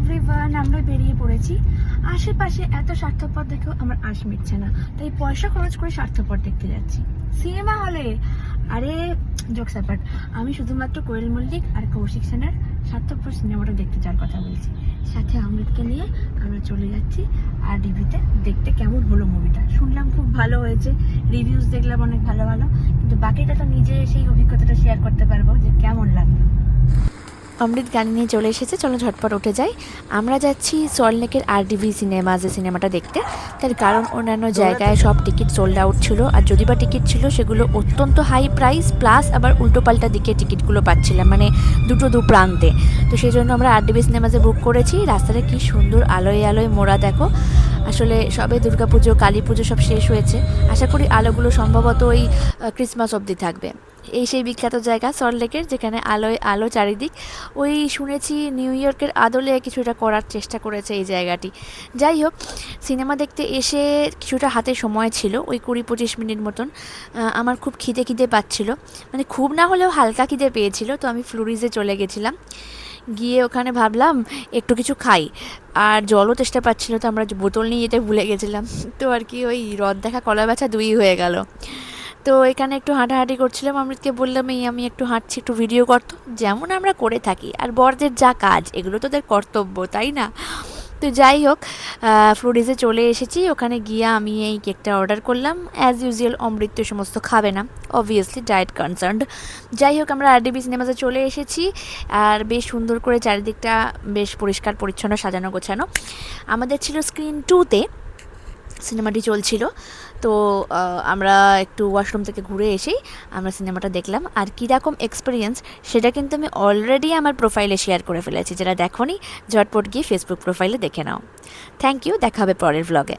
Everyone, আমরা বেরিয়ে পড়েছি। আশেপাশে এত স্বার্থপর দেখেও আমার আশ মিটছে না, তাই পয়সা খরচ করে স্বার্থপর দেখতে যাচ্ছি সিনেমা হলে। আরে জোকস অ্যাপার্ট, আমি শুধুমাত্র কোয়েল মল্লিক আর কৌশিক সেনের স্বার্থপর সিনেমাটা দেখতে যাওয়ার কথা বলছি। সাথে অমৃতকে নিয়ে আমরা চলে যাচ্ছি আর টিভিতে দেখতে কেমন হলো মুভিটা। শুনলাম খুব ভালো হয়েছে, রিভিউজ দেখলাম অনেক ভালো ভালো, কিন্তু বাকিটা তো নিজে সেই অভিজ্ঞতাটা শেয়ার করতে পারবো যে কেমন লাগলো। অমৃত গাড়ি নিয়ে চলে এসেছে, চলো ঝটপট উঠে যাই। আমরা যাচ্ছি সল্টলেকের RDV সিনেমা যে সিনেমাটা দেখতে। তার কারণ অন্যান্য জায়গায় সব টিকিট সোল্ড আউট ছিল, আর যদি বা টিকিট ছিল সেগুলো অত্যন্ত হাই প্রাইস, প্লাস আবার উল্টোপাল্টা দিকে টিকিটগুলো পাচ্ছিলাম, মানে দু প্রান্তে। তো সেই জন্য আমরা RDV সিনেমাতে বুক করেছি। রাস্তাটা কি সুন্দর আলোয় আলোয় মোড়া দেখো। আসলে সবে দুর্গাপুজো, কালী পুজো সব শেষ হয়েছে। আশা করি আলোগুলো সম্ভবত ওই ক্রিসমাস অবধি থাকবে। এই সেই বিখ্যাত জায়গা সল্টলেকের, যেখানে আলোয় আলো চারিদিক। ওই শুনেছি নিউ ইয়র্কের আদলে কিছুটা করার চেষ্টা করেছে এই জায়গাটি। যাই হোক, সিনেমা দেখতে এসে কিছুটা হাতে সময় ছিল, ওই 20-25 মিনিট মতন। আমার খুব খিদে পাচ্ছিল, মানে খুব না হলেও হালকা খিদে পেয়েছিল। তো আমি ফ্লুরিজে চলে গেছিলাম। গিয়ে ওখানে ভাবলাম একটু কিছু খাই, আর জলও তেষ্টা পাচ্ছিলো, তো আমরা বোতল নিয়ে যেতে ভুলে গেছিলাম। তো আর কি ওই রদ দেখা কলা বেচা দুই হয়ে গেল। তো এখানে একটু হাঁটাহাঁটি করছিলাম, অমৃতকে বললাম আমি একটু হাঁটছি, একটু ভিডিও করতো, যেমন আমরা করে থাকি। আর বরদের যা কাজ, এগুলো তো তাদের কর্তব্য, তাই না? তো যাই হোক, ফ্লোরিজে চলে এসেছি। ওখানে গিয়ে আমি এই কেকটা অর্ডার করলাম। অ্যাজ ইউজুয়াল অমৃত তো সমস্ত খাবে না, অবভিয়াসলি ডায়েট কনসার্নড। যাই হোক, আমরা RDV সিনেমাতে চলে এসেছি, আর বেশ সুন্দর করে চারিদিকটা বেশ পরিষ্কার পরিচ্ছন্ন, সাজানো গোছানো। আমাদের ছিল স্ক্রিন 2-তে সিনেমাটি চলছিল। তো আমরা একটু ওয়াশরুম থেকে ঘুরে এসেই আমরা সিনেমাটা দেখলাম। আর কীরকম এক্সপিরিয়েন্স সেটা কিন্তু আমি অলরেডি আমার প্রোফাইলে শেয়ার করে ফেলেছি। যারা দেখোনি ঝটপট গিয়ে ফেসবুক প্রোফাইলে দেখে নাও। থ্যাংক ইউ, দেখা হবে পরের ভ্লগে।